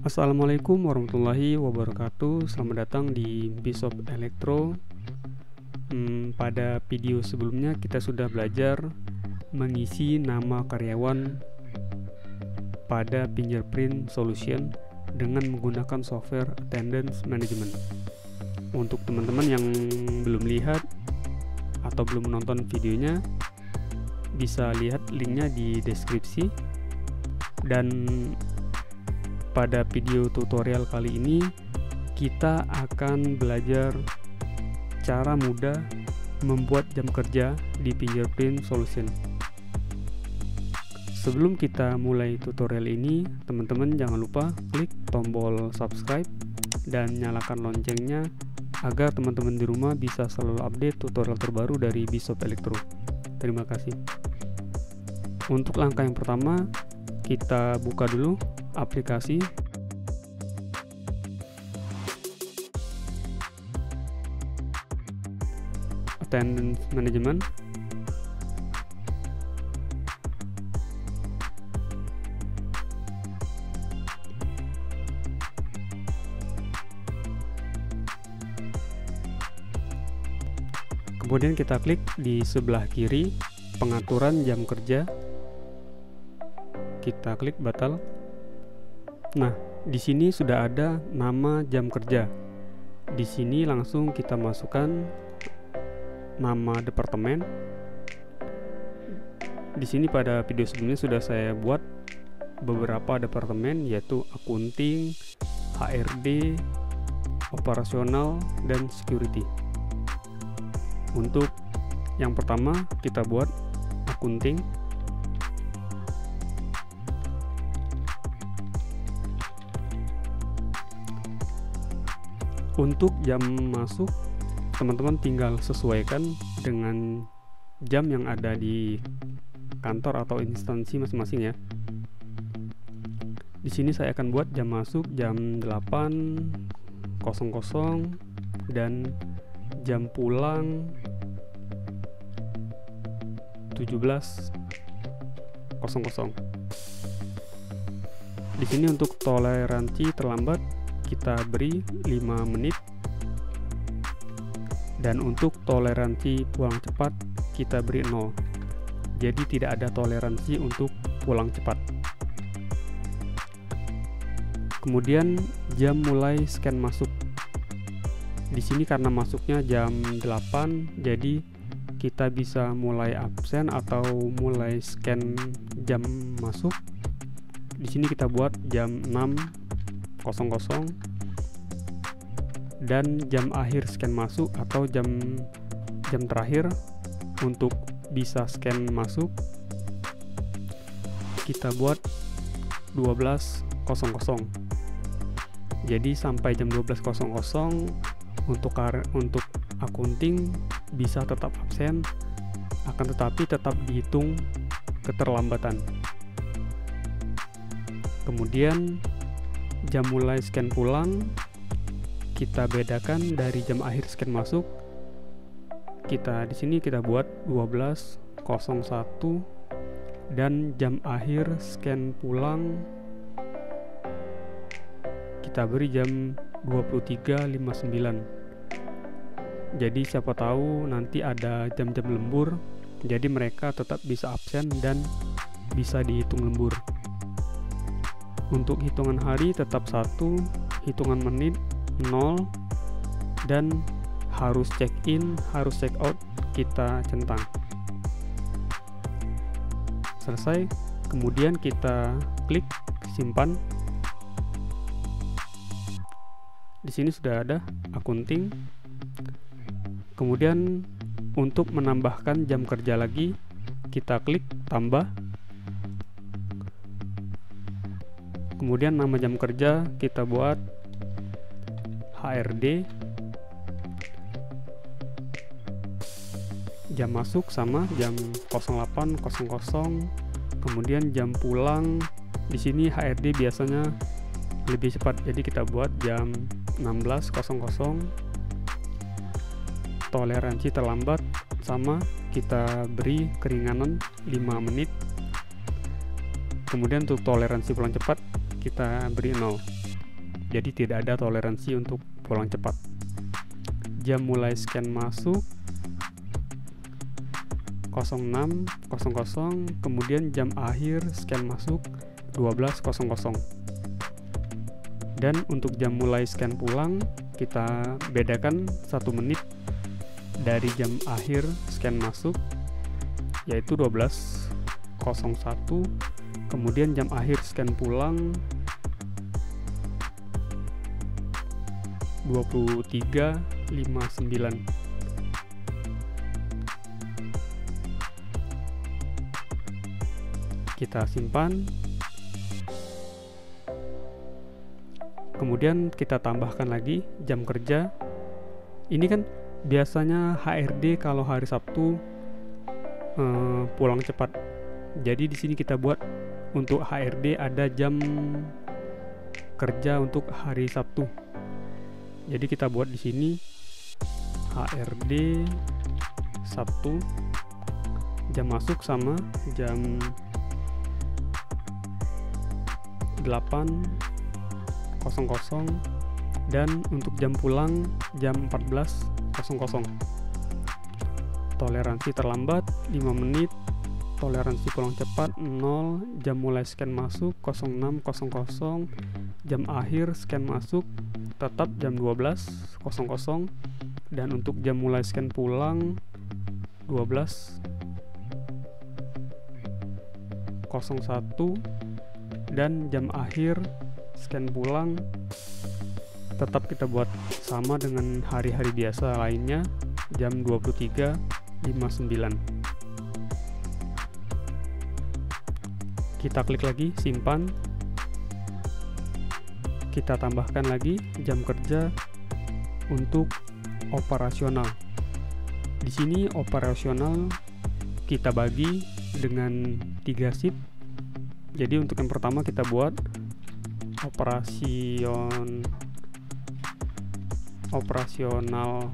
Assalamualaikum warahmatullahi wabarakatuh. Selamat datang di Bishop Electro. Pada video sebelumnya kita sudah belajar mengisi nama karyawan pada fingerprint solution dengan menggunakan software attendance management. Untuk teman-teman yang belum lihat atau belum menonton videonya, bisa lihat linknya di deskripsi. Dan pada video tutorial kali ini kita akan belajar cara mudah membuat jam kerja di fingerprint solution. Sebelum kita mulai tutorial ini, teman-teman jangan lupa klik tombol subscribe dan nyalakan loncengnya agar teman-teman di rumah bisa selalu update tutorial terbaru dari Bishop Electro. Terima kasih. Untuk langkah yang pertama, kita buka dulu aplikasi attendance management. Kemudian kita klik di sebelah kiri pengaturan jam kerja. Kita klik batal. Nah, di sini sudah ada nama jam kerja. Di sini langsung kita masukkan nama departemen. Di sini pada video sebelumnya sudah saya buat beberapa departemen, yaitu akunting, HRD, operasional, dan security. Untuk yang pertama kita buat akunting. Untuk jam masuk, teman-teman tinggal sesuaikan dengan jam yang ada di kantor atau instansi masing-masing ya. Di sini saya akan buat jam masuk jam 8.00 dan jam pulang 17.00. Di sini untuk toleransi terlambat kita beri 5 menit, dan untuk toleransi pulang cepat kita beri 0. Jadi tidak ada toleransi untuk pulang cepat. Kemudian jam mulai scan masuk. Di sini karena masuknya jam 8, jadi kita bisa mulai absen atau mulai scan jam masuk. Di sini kita buat jam 6.00 dan jam akhir scan masuk atau jam terakhir untuk bisa scan masuk kita buat 12.00. Jadi sampai jam 12.00 untuk akunting bisa tetap absen, akan tetapi tetap dihitung keterlambatan. Kemudian jam mulai scan pulang kita bedakan dari jam akhir scan masuk. Di sini kita buat 12.01 dan jam akhir scan pulang kita beri jam 23.59. Jadi siapa tahu nanti ada jam-jam lembur, jadi mereka tetap bisa absen dan bisa dihitung lembur. Untuk hitungan hari tetap 1, hitungan menit 0, dan harus check in, harus check out kita centang. Selesai, kemudian kita klik simpan. Di sini sudah ada akunting. Kemudian untuk menambahkan jam kerja lagi kita klik tambah. Kemudian nama jam kerja kita buat HRD. Jam masuk sama jam 08.00. Kemudian jam pulang di sini HRD biasanya lebih cepat, jadi kita buat jam 16.00. Toleransi terlambat sama kita beri keringanan 5 menit. Kemudian untuk toleransi pulang cepat kita beri 0. jadi tidak ada toleransi untuk pulang cepat. Jam mulai scan masuk 06.00, kemudian jam akhir scan masuk 12.00. Dan untuk jam mulai scan pulang kita bedakan 1 menit dari jam akhir scan masuk, yaitu 12.01, kemudian jam akhir scan pulang 23.59. Kita simpan, kemudian kita tambahkan lagi jam kerja. Ini kan biasanya HRD kalau hari Sabtu pulang cepat. Jadi di sini kita buat untuk HRD ada jam kerja untuk hari Sabtu. Jadi kita buat di sini HRD Sabtu, jam masuk sama jam 8.00 dan untuk jam pulang jam 14.00. Toleransi terlambat 5 menit, toleransi pulang cepat 0, jam mulai scan masuk 06.00, jam akhir scan masuk tetap jam 12.00, dan untuk jam mulai scan pulang 12.01, dan jam akhir scan pulang tetap kita buat sama dengan hari-hari biasa lainnya, jam 23.59. Kita klik lagi simpan, kita tambahkan lagi jam kerja untuk operasional. Di sini operasional kita bagi dengan 3 shift. Jadi untuk yang pertama kita buat operasional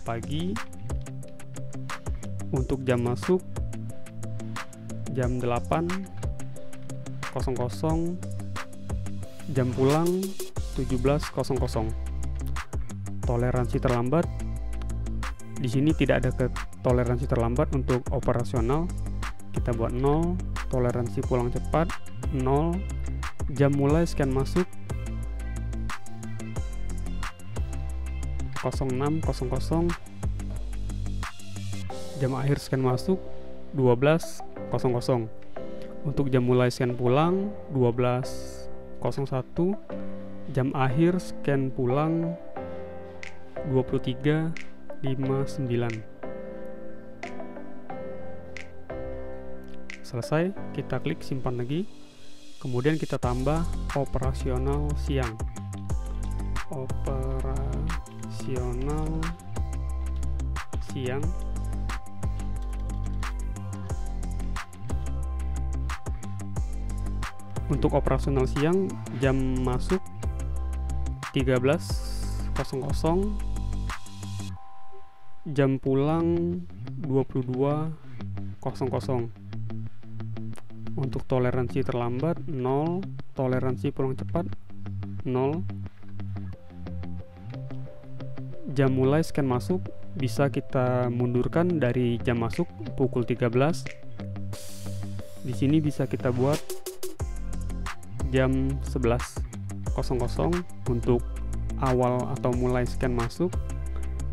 pagi, untuk jam masuk jam 8.00, jam pulang 17.00. Toleransi terlambat di sini tidak ada toleransi terlambat untuk operasional, kita buat 0. Toleransi pulang cepat 0. Jam mulai scan masuk 06.00, jam akhir scan masuk 12.00. Untuk jam mulai scan pulang 12.01, jam akhir scan pulang 23.59. Selesai, kita klik simpan lagi, kemudian kita tambah operasional siang. Operasional siang untuk operasional siang jam masuk 13.00, jam pulang 22.00. Untuk toleransi terlambat 0, toleransi pulang cepat 0. Jam mulai scan masuk bisa kita mundurkan dari jam masuk pukul 13. Di sini bisa kita buat jam 11.00 untuk awal atau mulai scan masuk.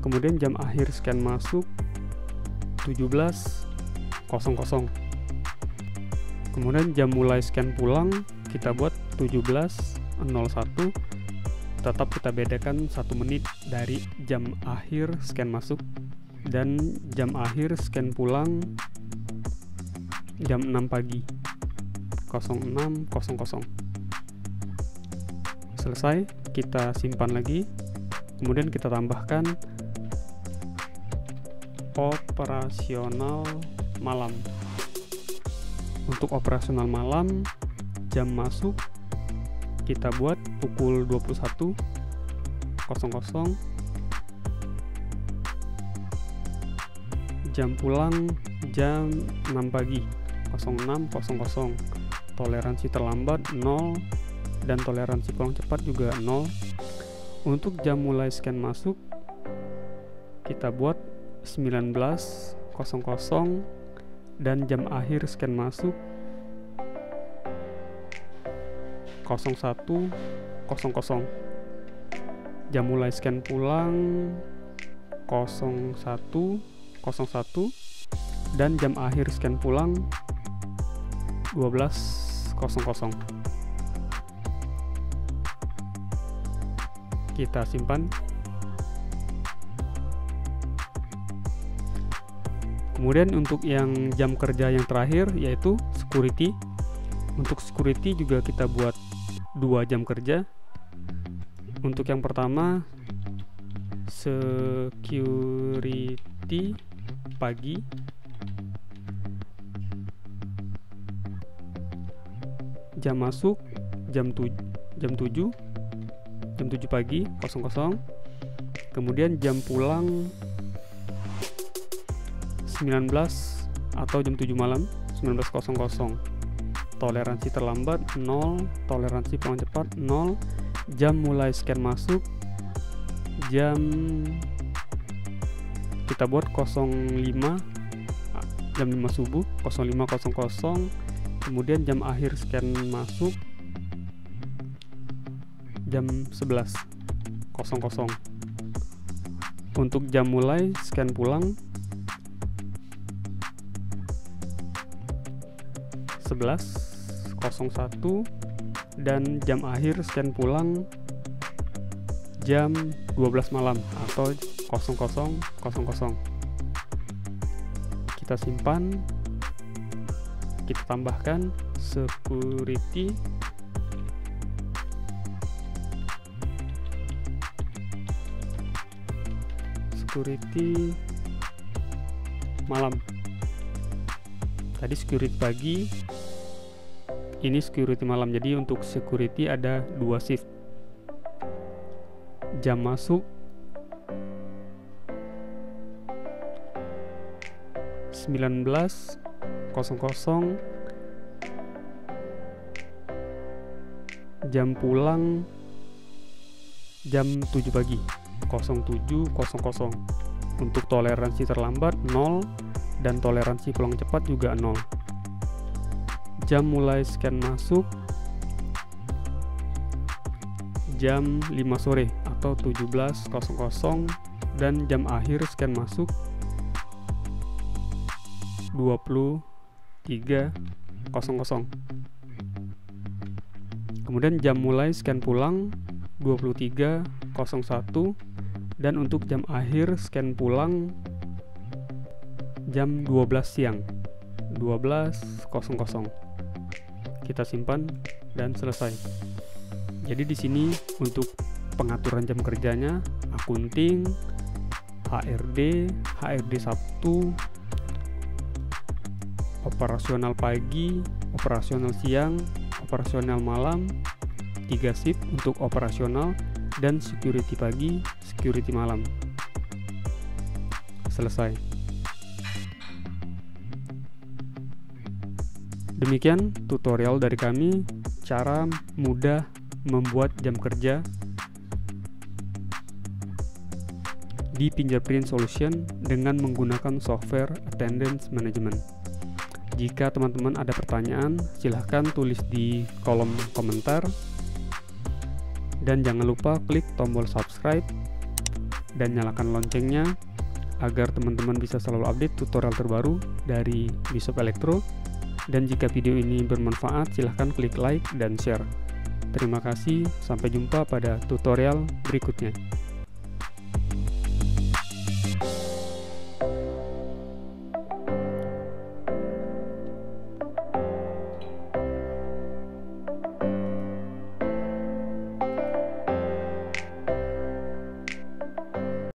Kemudian jam akhir scan masuk 17.00. Kemudian jam mulai scan pulang kita buat 17.01, tetap kita bedakan 1 menit dari jam akhir scan masuk, dan jam akhir scan pulang jam 6 pagi 06.00. Selesai, kita simpan lagi, kemudian kita tambahkan operasional malam. Untuk operasional malam jam masuk kita buat pukul 21.00, jam pulang jam 6 pagi 06.00. Toleransi terlambat 0, dan toleransi pulang cepat juga 0. Untuk jam mulai scan masuk kita buat 19.00 dan jam akhir scan masuk 01.00. Jam mulai scan pulang 01.01 dan jam akhir scan pulang 12.00. Kita simpan. Kemudian untuk yang jam kerja yang terakhir yaitu security. Untuk security juga kita buat 2 jam kerja. Untuk yang pertama security pagi, jam masuk jam 7 pagi 00. Kemudian jam pulang 19 atau jam 7 malam 19.00. Toleransi terlambat 0, toleransi pulang cepat 0. Jam mulai scan masuk jam kita buat 05 jam 5 subuh 05.00. Kemudian jam akhir scan masuk jam 11.00. Untuk jam mulai scan pulang 11.01 dan jam akhir scan pulang jam 12 malam atau 00.00. Kita simpan, kita tambahkan security malam. Tadi security pagi, ini security malam. Jadi untuk security ada 2 shift. Jam masuk 19.00, jam pulang jam 7 pagi 07.00. Untuk toleransi terlambat 0 dan toleransi pulang cepat juga 0. Jam mulai scan masuk jam 5 sore atau 17.00 dan jam akhir scan masuk 23.00. Kemudian jam mulai scan pulang 23.01 dan untuk jam akhir scan pulang jam 12 siang 12.00. Kita simpan dan selesai. Jadi di sini untuk pengaturan jam kerjanya, akunting, HRD Sabtu, operasional pagi, operasional siang, operasional malam, 3 shift untuk operasional, dan security pagi, security malam. Selesai. Demikian tutorial dari kami, cara mudah membuat jam kerja di Fingerprint Solution dengan menggunakan software Attendance Management. Jika teman-teman ada pertanyaan, silahkan tulis di kolom komentar. Dan jangan lupa klik tombol subscribe dan nyalakan loncengnya agar teman-teman bisa selalu update tutorial terbaru dari Bishop Electro. Dan jika video ini bermanfaat, silahkan klik like dan share. Terima kasih, sampai jumpa pada tutorial berikutnya.